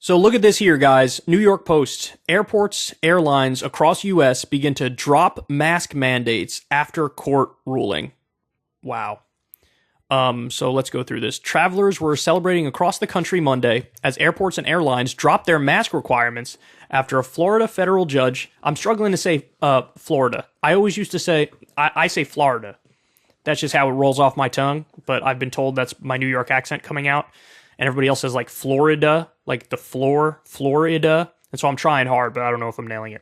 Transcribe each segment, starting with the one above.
So look at this here, guys. New York Post. Airports, airlines across U.S. begin to drop mask mandates after court ruling. Wow. So let's go through this. Travelers were celebrating across the country Monday as airports and airlines dropped their mask requirements after a Florida federal judge. I'm struggling to say Florida. I always used to say, I say Florida. That's just how it rolls off my tongue, but I've been told that's my New York accent coming out. And everybody else says like Florida, like the floor, Florida. And so I'm trying hard, but I don't know if I'm nailing it.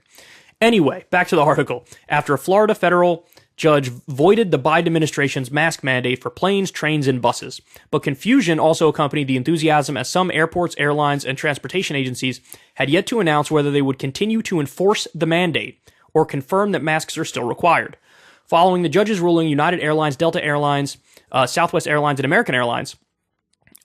Anyway, back to the article. After a Florida federal judge voided the Biden administration's mask mandate for planes, trains, and buses. But confusion also accompanied the enthusiasm as some airports, airlines, and transportation agencies had yet to announce whether they would continue to enforce the mandate or confirm that masks are still required. Following the judge's ruling, United Airlines, Delta Airlines, Southwest Airlines, and American Airlines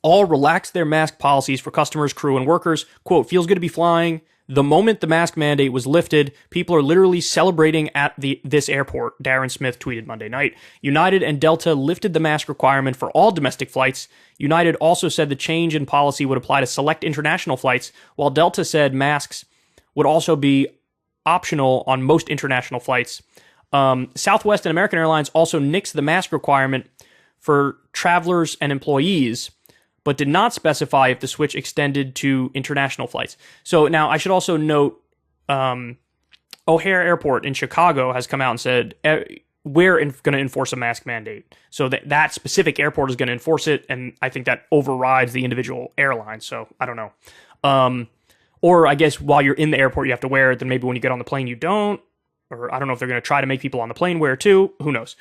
all relaxed their mask policies for customers, crew, and workers. Quote, feels good to be flying. The moment the mask mandate was lifted, people are literally celebrating at this airport, Darren Smith tweeted Monday night. United and Delta lifted the mask requirement for all domestic flights. United also said the change in policy would apply to select international flights, while Delta said masks would also be optional on most international flights. Southwest and American Airlines also nixed the mask requirement for travelers and employees, but did not specify if the switch extended to international flights. So now I should also note, O'Hare Airport in Chicago has come out and said, we're going to enforce a mask mandate. So that specific airport is going to enforce it, and I think that overrides the individual airline, so I don't know. Or I guess while you're in the airport, you have to wear it, then maybe when you get on the plane, you don't. Or I don't know if they're going to try to make people on the plane wear it too. Who knows?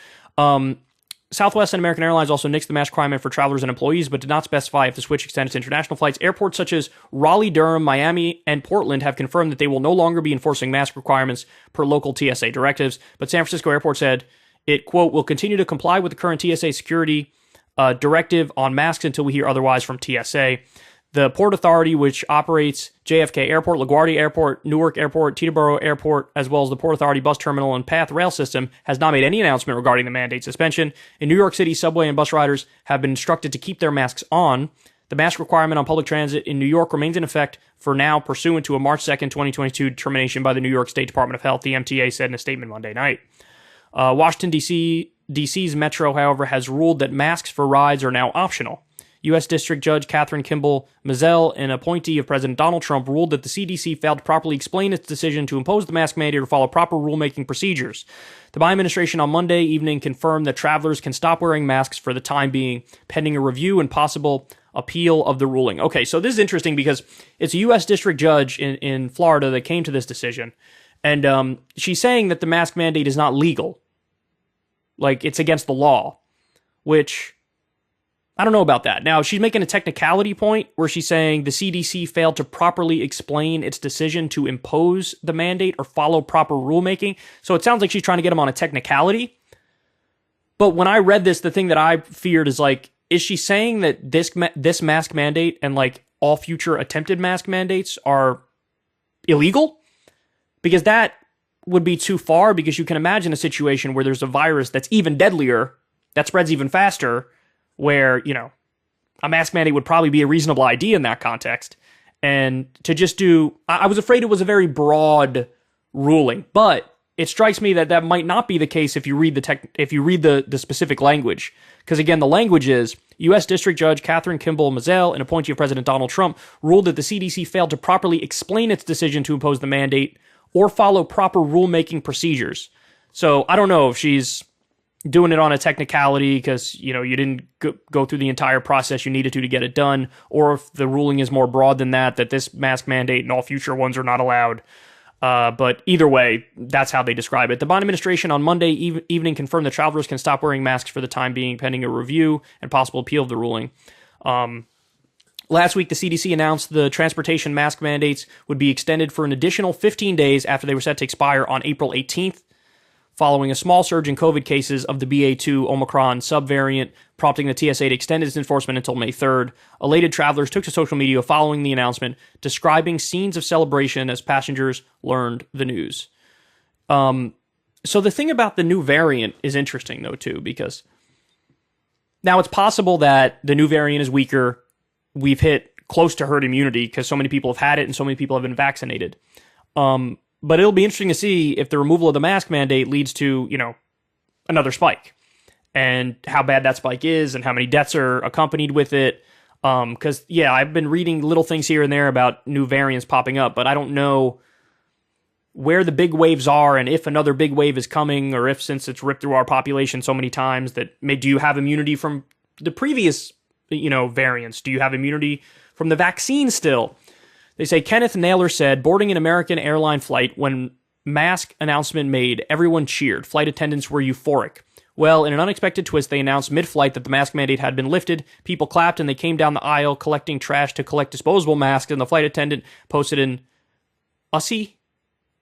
Southwest and American Airlines also nixed the mask requirement for travelers and employees, but did not specify if the switch extended to international flights. Airports such as Raleigh, Durham, Miami, and Portland have confirmed that they will no longer be enforcing mask requirements per local TSA directives. But San Francisco Airport said it, quote, will continue to comply with the current TSA security directive on masks until we hear otherwise from TSA. The Port Authority, which operates JFK Airport, LaGuardia Airport, Newark Airport, Teterboro Airport, as well as the Port Authority bus terminal and PATH rail system, has not made any announcement regarding the mandate suspension. In New York City, subway and bus riders have been instructed to keep their masks on. The mask requirement on public transit in New York remains in effect for now, pursuant to a March 2nd, 2022 determination by the New York State Department of Health, the MTA said in a statement Monday night. Washington, D.C.'s Metro, however, has ruled that masks for rides are now optional. U.S. District Judge Catherine Kimball Mizell, an appointee of President Donald Trump, ruled that the CDC failed to properly explain its decision to impose the mask mandate or follow proper rulemaking procedures. The Biden administration on Monday evening confirmed that travelers can stop wearing masks for the time being, pending a review and possible appeal of the ruling. Okay, so this is interesting because it's a U.S. District Judge in Florida that came to this decision, and she's saying that the mask mandate is not legal. Like, it's against the law, which I don't know about that. Now, she's making a technicality point where she's saying the CDC failed to properly explain its decision to impose the mandate or follow proper rulemaking. So it sounds like she's trying to get him on a technicality. But when I read this, the thing that I feared is like, is she saying that this mask mandate and like all future attempted mask mandates are illegal? Because that would be too far, because you can imagine a situation where there's a virus that's even deadlier, that spreads even faster, where, you know, a mask mandate would probably be a reasonable idea in that context. And to just do, I was afraid it was a very broad ruling, but it strikes me that that might not be the case if you read the specific language. Because again, the language is, U.S. District Judge Catherine Kimball Mizell, an appointee of President Donald Trump, ruled that the CDC failed to properly explain its decision to impose the mandate or follow proper rulemaking procedures. So I don't know if she's doing it on a technicality because, you know, you didn't go through the entire process you needed to get it done, or if the ruling is more broad than that this mask mandate and all future ones are not allowed. But either way, that's how they describe it. The Biden administration on Monday evening confirmed that travelers can stop wearing masks for the time being, pending a review and possible appeal of the ruling. Last week, the CDC announced the transportation mask mandates would be extended for an additional 15 days after they were set to expire on April 18th. Following a small surge in COVID cases of the BA2 Omicron subvariant, prompting the TSA to extend its enforcement until May 3rd. Elated travelers took to social media following the announcement, describing scenes of celebration as passengers learned the news. So the thing about the new variant is interesting, though, too, because now it's possible that the new variant is weaker. We've hit close to herd immunity because so many people have had it and so many people have been vaccinated. But it'll be interesting to see if the removal of the mask mandate leads to, another spike, and how bad that spike is and how many deaths are accompanied with it. Because, I've been reading little things here and there about new variants popping up, but I don't know where the big waves are and if another big wave is coming, or if, since it's ripped through our population so many times, do you have immunity from the previous, variants? Do you have immunity from the vaccine still? They say Kenneth Naylor said, boarding an American airline flight when mask announcement made, everyone cheered. Flight attendants were euphoric. Well, in an unexpected twist, they announced mid-flight that the mask mandate had been lifted. People clapped and they came down the aisle collecting trash to collect disposable masks, and the flight attendant posted an "Ussie"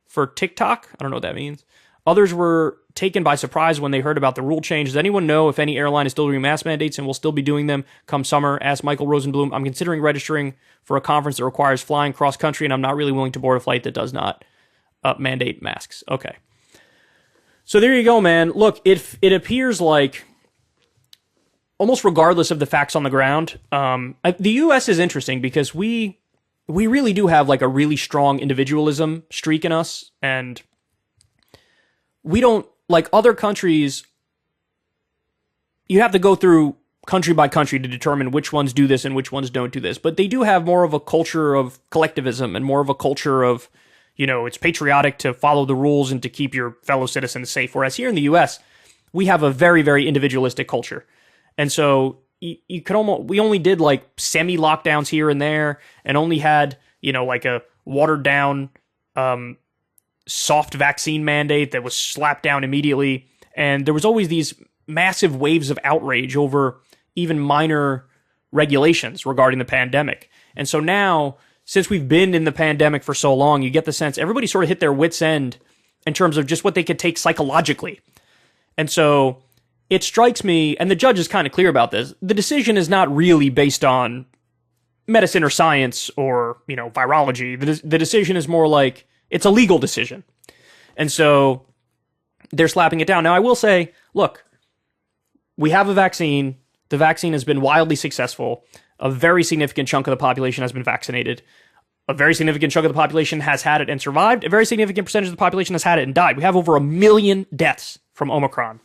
for TikTok. I don't know what that means. Others were taken by surprise when they heard about the rule change. Does anyone know if any airline is still doing mask mandates and will still be doing them come summer? Asked Michael Rosenblum. I'm considering registering for a conference that requires flying cross-country, and I'm not really willing to board a flight that does not mandate masks. Okay. So there you go, man. Look, it appears like, almost regardless of the facts on the ground, the U.S. is interesting because we really do have like a really strong individualism streak in us, and we don't, like other countries, you have to go through country by country to determine which ones do this and which ones don't do this. But they do have more of a culture of collectivism and more of a culture of, it's patriotic to follow the rules and to keep your fellow citizens safe. Whereas here in the U.S., we have a very, very individualistic culture. And so we only did like semi-lockdowns here and there, and only had, like a watered down, soft vaccine mandate that was slapped down immediately. And there was always these massive waves of outrage over even minor regulations regarding the pandemic. And so now, since we've been in the pandemic for so long, you get the sense everybody sort of hit their wits' end in terms of just what they could take psychologically. And so it strikes me, and the judge is kind of clear about this, the decision is not really based on medicine or science or, virology. The decision is more like, it's a legal decision. And so they're slapping it down. Now, I will say, look, we have a vaccine. The vaccine has been wildly successful. A very significant chunk of the population has been vaccinated. A very significant chunk of the population has had it and survived. A very significant percentage of the population has had it and died. We have over 1 million deaths from Omicron.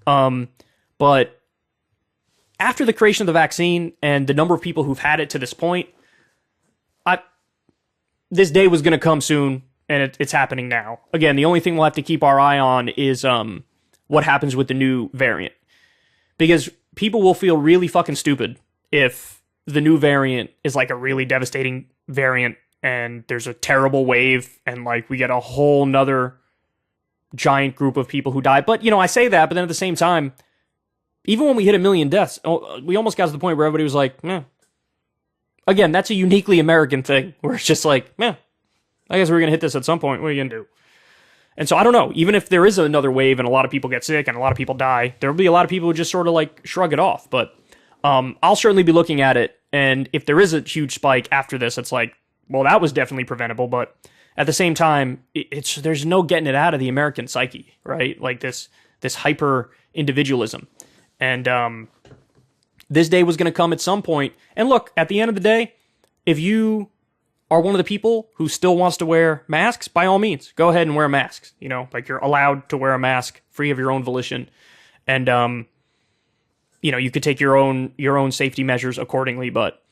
But after the creation of the vaccine and the number of people who've had it to this point, this day was going to come soon, and it's happening now. Again, the only thing we'll have to keep our eye on is what happens with the new variant. Because people will feel really fucking stupid if the new variant is like a really devastating variant and there's a terrible wave and like we get a whole nother giant group of people who die. But, I say that, but then at the same time, even when we hit 1 million deaths, we almost got to the point where everybody was like, Again, that's a uniquely American thing where it's just like, I guess we're going to hit this at some point. What are you going to do? And so I don't know, even if there is another wave and a lot of people get sick and a lot of people die, there will be a lot of people who just sort of like shrug it off. But I'll certainly be looking at it. And if there is a huge spike after this, it's like, well, that was definitely preventable. But at the same time, there's no getting it out of the American psyche, right? Like this hyper individualism. And this day was going to come at some point. And look, at the end of the day, if you are one of the people who still wants to wear masks, by all means, go ahead and wear masks. Like you're allowed to wear a mask free of your own volition. And, you could take your own safety measures accordingly, but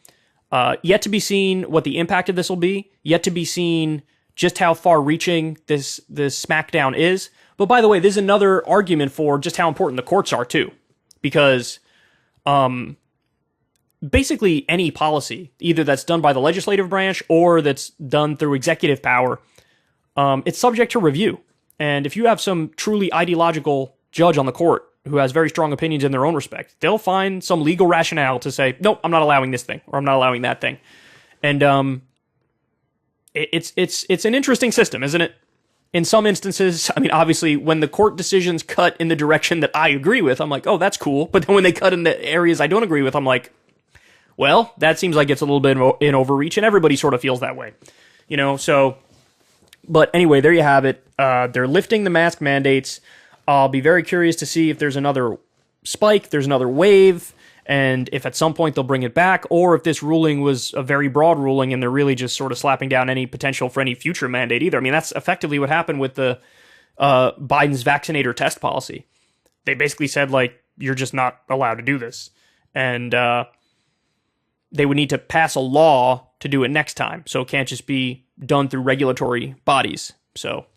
yet to be seen what the impact of this will be, yet to be seen just how far-reaching this smackdown is. But by the way, there's another argument for just how important the courts are too, because basically any policy, either that's done by the legislative branch or that's done through executive power, it's subject to review. And if you have some truly ideological judge on the court who has very strong opinions in their own respect, they'll find some legal rationale to say, nope, I'm not allowing this thing, or I'm not allowing that thing. And it's an interesting system, isn't it? In some instances, I mean, obviously, when the court decisions cut in the direction that I agree with, I'm like, oh, that's cool. But then when they cut in the areas I don't agree with, I'm like, well, that seems like it's a little bit in overreach, and everybody sort of feels that way. So, but anyway, there you have it. They're lifting the mask mandates. I'll be very curious to see if there's another spike, there's another wave, And if at some point they'll bring it back, or if this ruling was a very broad ruling and they're really just sort of slapping down any potential for any future mandate either. I mean, that's effectively what happened with the Biden's vaccinator test policy. They basically said, like, you're just not allowed to do this. And they would need to pass a law to do it next time. So it can't just be done through regulatory bodies. So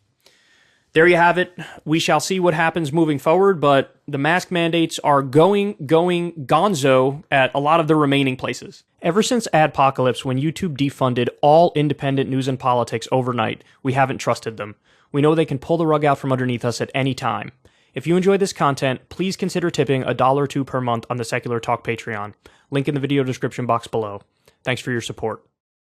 there you have it. We shall see what happens moving forward, but the mask mandates are going gonzo at a lot of the remaining places. Ever since Adpocalypse, when YouTube defunded all independent news and politics overnight, we haven't trusted them. We know they can pull the rug out from underneath us at any time. If you enjoy this content, please consider tipping $1 or $2 per month on the Secular Talk Patreon. Link in the video description box below. Thanks for your support.